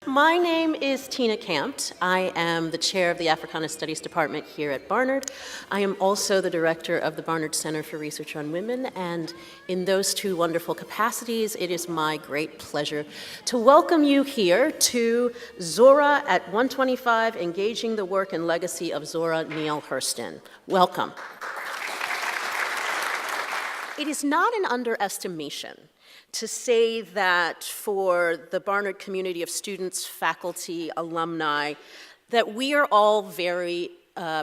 My name is Tina Campt. I am the chair of the Africana Studies Department here at Barnard. I am also the director of the Barnard Center for Research on Women, and in those two wonderful capacities, it is my great pleasure to welcome you here to Zora at 125, Engaging the Work and Legacy of Zora Neale Hurston. Welcome. It is not an underestimation to say that for the Barnard community of students, faculty, alumni, that we are all very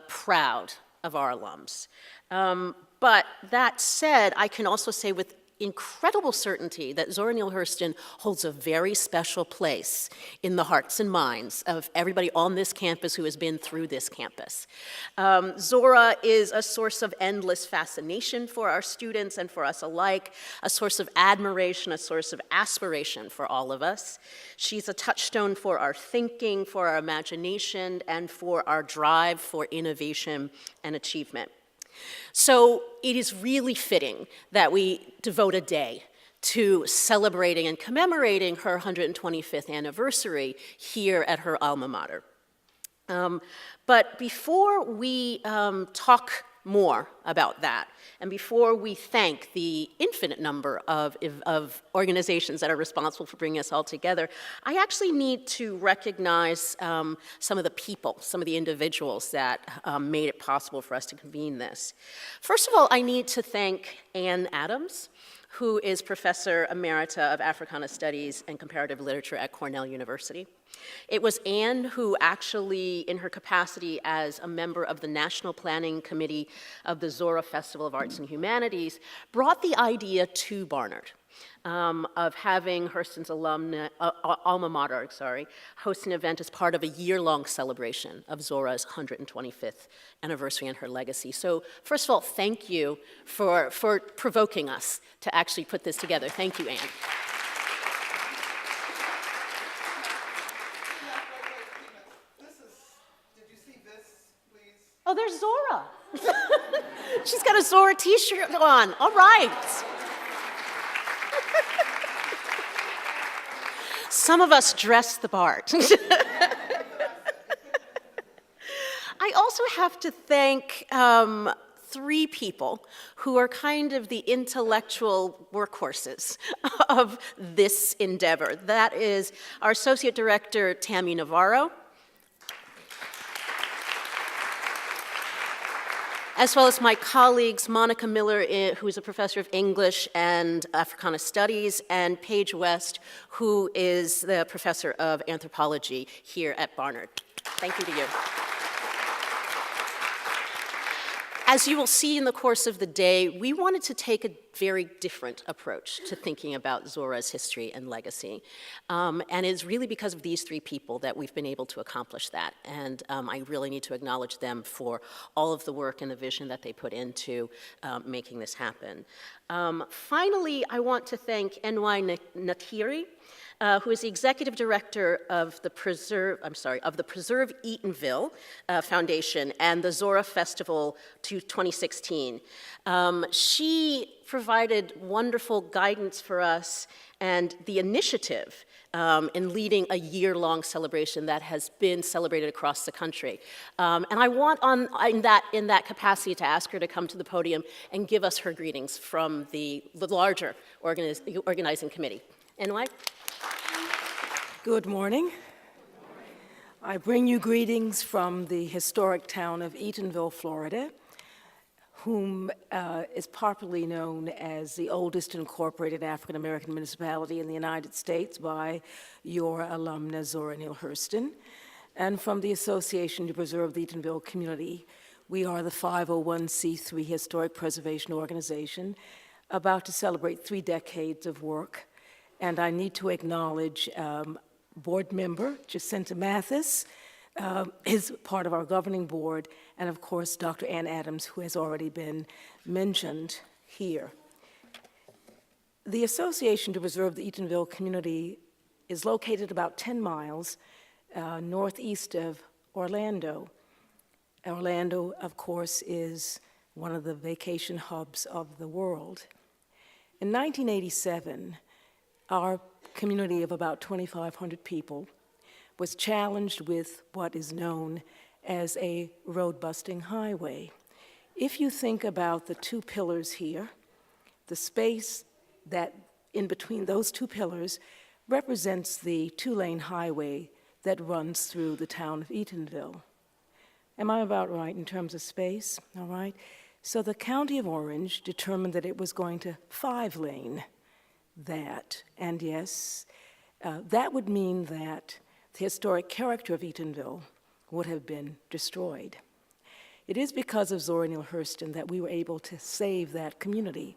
proud of our alums. But that said, I can also say with incredible certainty that Zora Neale Hurston holds a very special place in the hearts and minds of everybody on this campus who has been through this campus. Zora is a source of endless fascination for our students and for us alike, a source of admiration, a source of aspiration for all of us. She's a touchstone for our thinking, for our imagination, and for our drive for innovation and achievement. So it is really fitting that we devote a day to celebrating and commemorating her 125th anniversary here at her alma mater. But before we talk more about that, and before we thank the infinite number of organizations that are responsible for bringing us all together, I actually need to recognize some of the people, some of the individuals that made it possible for us to convene this. First of all, I need to thank Ann Adams, who is Professor Emerita of Africana Studies and Comparative Literature at Cornell University. It was Anne who actually, in her capacity as a member of the National Planning Committee of the Zora Festival of Arts and Humanities, brought the idea to Barnard of having Hurston's alma mater, host an event as part of a year-long celebration of Zora's 125th anniversary and her legacy. So first of all, thank you for provoking us to actually put this together. Thank you, Anne. Oh, there's Zora. She's got a Zora t-shirt on. All right. Some of us dress the part. I also have to thank three people who are kind of the intellectual workhorses of this endeavor. That is our Associate Director, Tammy Navarro, as well as my colleagues, Monica Miller, who is a professor of English and Africana Studies, and Paige West, who is the professor of anthropology here at Barnard. Thank you to you. As you will see in the course of the day, we wanted to take a very different approach to thinking about Zora's history and legacy. And it's really because of these three people that we've been able to accomplish that. And I really need to acknowledge them for all of the work and the vision that they put into making this happen. Finally, I want to thank N.Y. Nathiri, who is the executive director of the Preserve Eatonville Foundation and the Zora Festival 2016. She provided wonderful guidance for us and the initiative in leading a year-long celebration that has been celebrated across the country. And I want in that capacity to ask her to come to the podium and give us her greetings from the larger organizing committee. NY? Good morning. I bring you greetings from the historic town of Eatonville, Florida, whom is popularly known as the oldest incorporated African-American municipality in the United States by your alumna, Zora Neale Hurston, and from the Association to Preserve the Eatonville Community. We are the 501c3 historic preservation organization about to celebrate 3 decades of work, and I need to acknowledge board member Jacinta Mathis is part of our governing board, and of course Dr. Ann Adams, who has already been mentioned here. The Association to Preserve the Eatonville Community is located about 10 miles northeast of Orlando. Orlando, of course, is one of the vacation hubs of the world. In 1987, our community of about 2,500 people was challenged with what is known as a road-busting highway. If you think about the two pillars here, the space that in between those two pillars represents the two-lane highway that runs through the town of Eatonville. Am I about right in terms of space? All right. So the County of Orange determined that it was going to 5-lane that. And yes, that would mean that the historic character of Eatonville would have been destroyed. It is because of Zora Neale Hurston that we were able to save that community.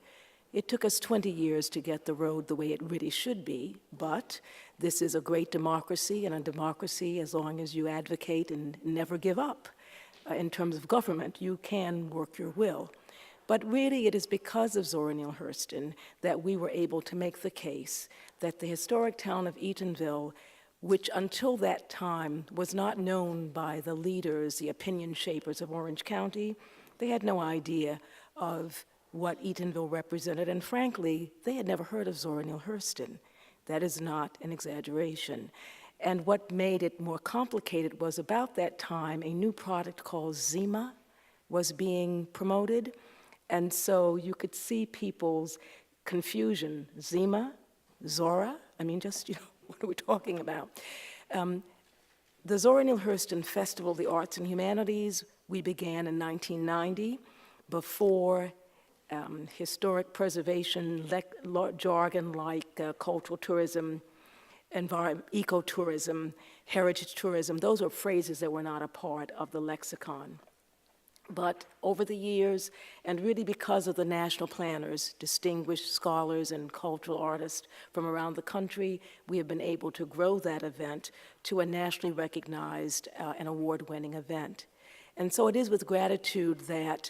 It took us 20 years to get the road the way it really should be, but this is a great democracy, and a democracy, as long as you advocate and never give up in terms of government, you can work your will. But really, it is because of Zora Neale Hurston that we were able to make the case that the historic town of Eatonville, which until that time was not known by the leaders, the opinion shapers of Orange County, they had no idea of what Eatonville represented, and frankly, they had never heard of Zora Neale Hurston. That is not an exaggeration. And what made it more complicated was about that time, a new product called Zima was being promoted, and so you could see people's confusion. Zima, Zora, I mean, just, what are we talking about? The Zora Neale Hurston Festival of the Arts and Humanities, we began in 1990, before historic preservation jargon like cultural tourism, ecotourism, heritage tourism. Those are phrases that were not a part of the lexicon. But over the years, and really because of the national planners, distinguished scholars and cultural artists from around the country, we have been able to grow that event to a nationally recognized and award-winning event. And so it is with gratitude that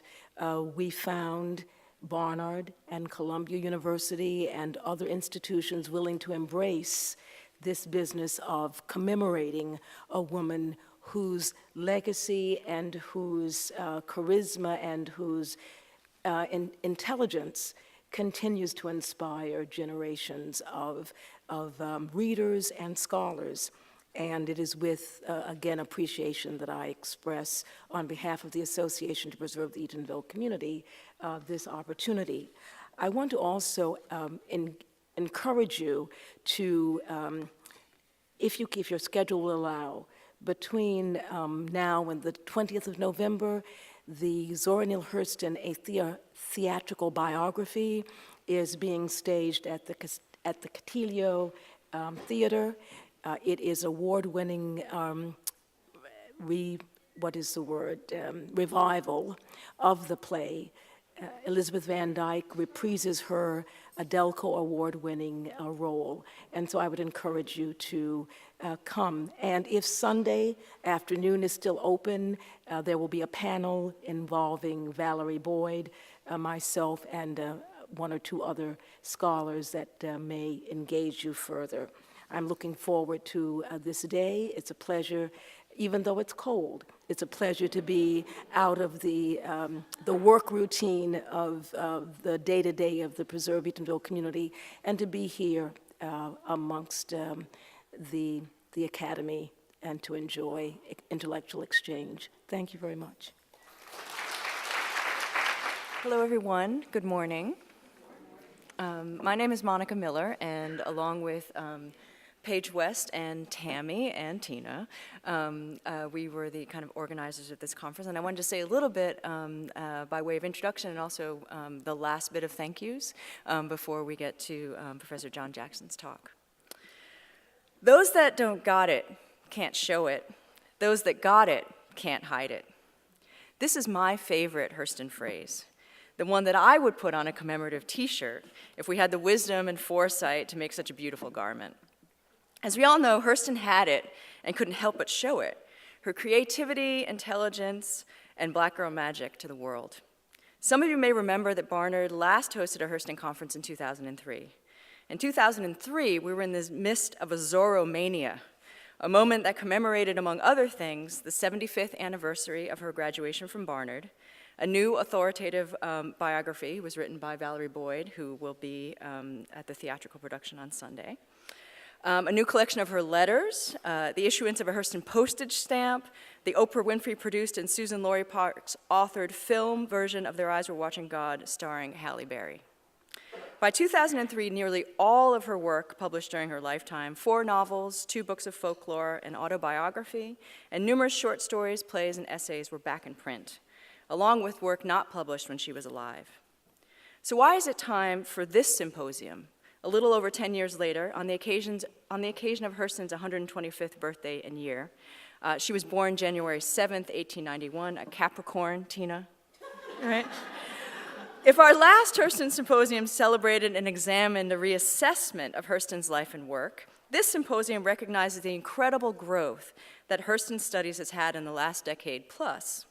we found Barnard and Columbia University and other institutions willing to embrace this business of commemorating a woman whose legacy and whose charisma and whose intelligence continues to inspire generations of readers and scholars. And it is with, again, appreciation that I express on behalf of the Association to Preserve the Eatonville Community this opportunity. I want to also encourage you to, if your schedule will allow, between now and the 20th of November, the Zora Neale Hurston, a theatrical biography, is being staged at the Catillo Theater. It is award-winning revival of the play. Elizabeth Van Dyke reprises her Adelco Award-winning role, and so I would encourage you to come. And if Sunday afternoon is still open, there will be a panel involving Valerie Boyd, myself, and one or two other scholars that may engage you further. I'm looking forward to this day. It's a pleasure, even though it's cold, it's a pleasure to be out of the work routine of the day-to-day of the Preserve Eatonville community, and to be here amongst the Academy and to enjoy intellectual exchange. Thank you very much. Hello, everyone. Good morning. My name is Monica Miller, and along with Paige West and Tammy and Tina, we were the kind of organizers of this conference, and I wanted to say a little bit by way of introduction and also the last bit of thank yous before we get to Professor John Jackson's talk. Those that don't got it can't show it. Those that got it can't hide it. This is my favorite Hurston phrase, the one that I would put on a commemorative t-shirt if we had the wisdom and foresight to make such a beautiful garment. As we all know, Hurston had it and couldn't help but show it, her creativity, intelligence, and black girl magic to the world. Some of you may remember that Barnard last hosted a Hurston conference in 2003. In 2003, we were in the midst of a Zoromania, a moment that commemorated, among other things, the 75th anniversary of her graduation from Barnard. A new authoritative biography was written by Valerie Boyd, who will be at the theatrical production on Sunday. A new collection of her letters, the issuance of a Hurston postage stamp, the Oprah Winfrey-produced and Susan Laurie Parks authored film version of Their Eyes Were Watching God, starring Halle Berry. By 2003, nearly all of her work published during her lifetime, 4 novels, 2 books of folklore, an autobiography, and numerous short stories, plays, and essays were back in print, along with work not published when she was alive. So why is it time for this symposium, a little over 10 years later, on the occasion of Hurston's 125th birthday and year? She was born January 7th, 1891, a Capricorn, Tina, right? If our last Hurston Symposium celebrated and examined a reassessment of Hurston's life and work, this symposium recognizes the incredible growth that Hurston Studies has had in the last decade plus,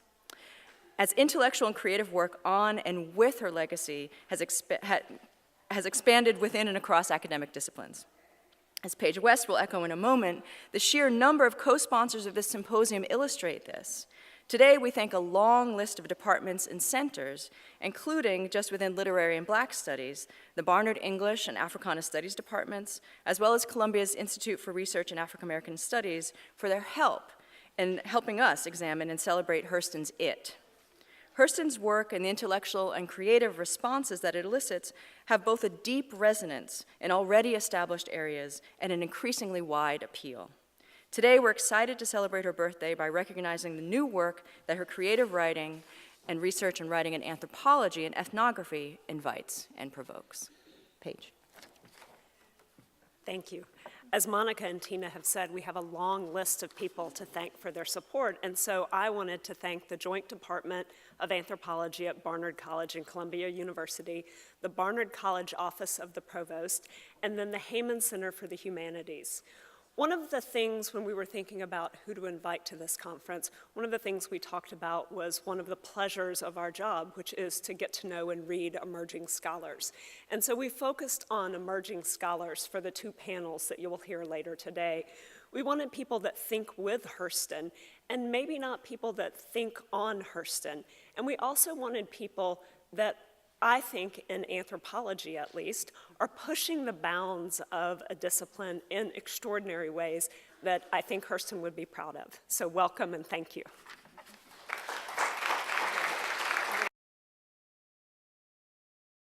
as intellectual and creative work on and with her legacy has expanded within and across academic disciplines. As Paige West will echo in a moment, the sheer number of co-sponsors of this symposium illustrate this. Today, we thank a long list of departments and centers, including, just within literary and Black studies, the Barnard English and Africana Studies departments, as well as Columbia's Institute for Research in African American Studies, for their help in helping us examine and celebrate Hurston's it. Hurston's work and the intellectual and creative responses that it elicits have both a deep resonance in already established areas and an increasingly wide appeal. Today, we're excited to celebrate her birthday by recognizing the new work that her creative writing and research and writing in anthropology and ethnography invites and provokes. Paige. Thank you. As Monica and Tina have said, we have a long list of people to thank for their support, and so I wanted to thank the Joint Department of Anthropology at Barnard College and Columbia University, the Barnard College Office of the Provost, and then the Heyman Center for the Humanities. One of the things when we were thinking about who to invite to this conference, one of the things we talked about was one of the pleasures of our job, which is to get to know and read emerging scholars. And so we focused on emerging scholars for the 2 panels that you will hear later today. We wanted people that think with Hurston, and maybe not people that think on Hurston. And we also wanted people that, I think, in anthropology at least, are pushing the bounds of a discipline in extraordinary ways that I think Hurston would be proud of. So welcome and thank you.